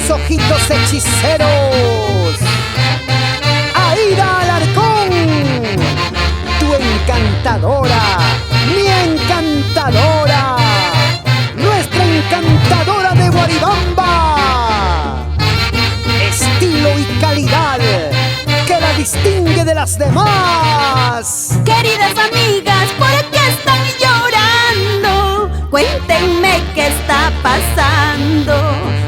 los ojitos hechiceros. Aida Alarcón, tu encantadora, mi encantadora, nuestra encantadora de Guaribamba. Estilo y calidad que la distingue de las demás. Queridas amigas, ¿por qué están llorando? Cuéntenme qué está pasando.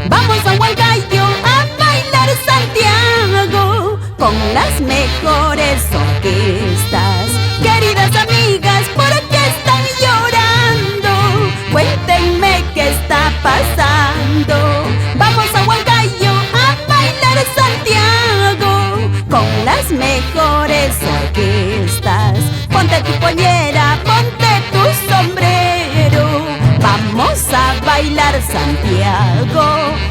Vamos a Huancayo a bailar Santiago con las mejores orquestas. Queridas amigas, ¿por qué están llorando? Cuéntenme qué está pasando. Vamos a Huancayo a bailar Santiago con las mejores orquestas. Ponte tu pollera, ponte tu sombrero. Vamos a bailar Santiago.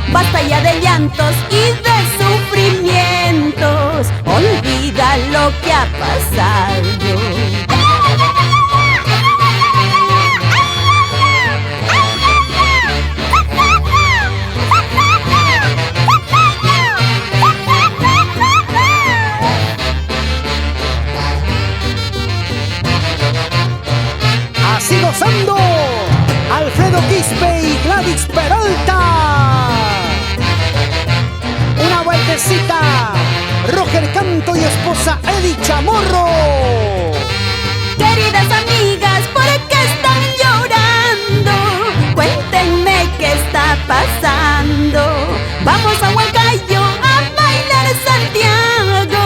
Basta ya de llantos y de sufrimientos. Olvida lo que ha pasado. Así gozando, Alfredo Quispe y Gladys Peralta. Una vueltecita, Roger Canto y esposa Eddie Chamorro. Queridas amigas, ¿por qué están llorando? Cuéntenme qué está pasando. Vamos a Huancayo a bailar Santiago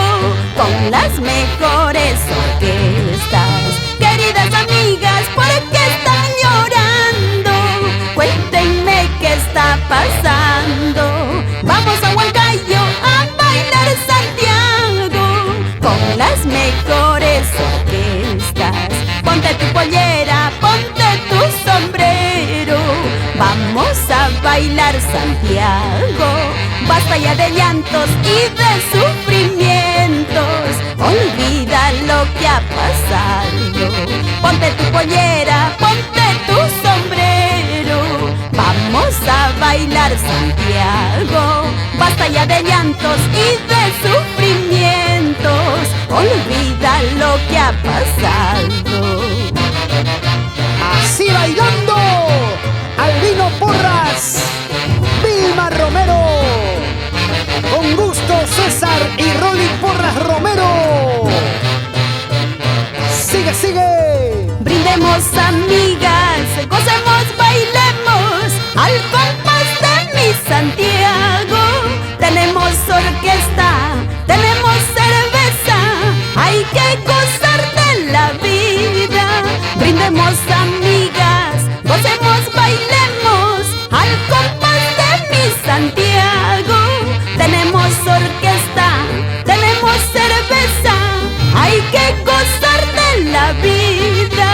con las mejores orquestas. Queridas amigas, ¿por qué están llorando? Cuéntenme qué está pasando. Vamos a Huancayo a bailar Santiago con las mejores orquestas. Ponte tu pollera, ponte tu sombrero. Vamos a bailar Santiago. Basta ya de llantos y de sufrimientos. Olvida lo que ha pasado. Ponte tu pollera, ponte tu sombrero. Vamos a bailar Santiago. Basta ya de llantos y de sufrimientos. Olvida lo que ha pasado. Así bailando, Albino Porras, Vilma Romero, con gusto César y Rolly Porras Romero. Sigue, sigue. Brindemos amigas, gocemos, bailemos al compás de mi Santiago. Tenemos orquesta, tenemos cerveza, hay que gozar de la vida. Brindemos amigas, gocemos, bailemos al compás de mi Santiago. Tenemos orquesta, tenemos cerveza, hay que gozar de la vida.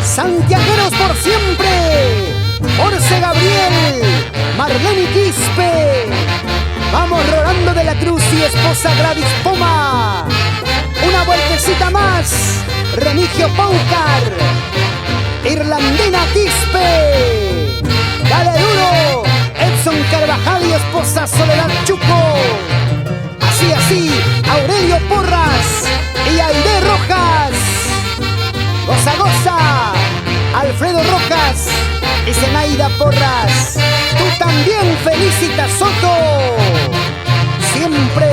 Santiagueros por siempre, Orce Gabriel, Marlene Quispe. Vamos Rolando de la Cruz y esposa Gladys Poma. Una vueltecita más, Remigio Paucar, Irlandina Quispe. Dale duro, Edson Carvajal y esposa Soledad Chuco. Así, así, Aurelio Porras y Aide Rojas. Goza, goza, Alfredo Rojas y Zenaida Porras. Tú también, Felicita Soto. Siempre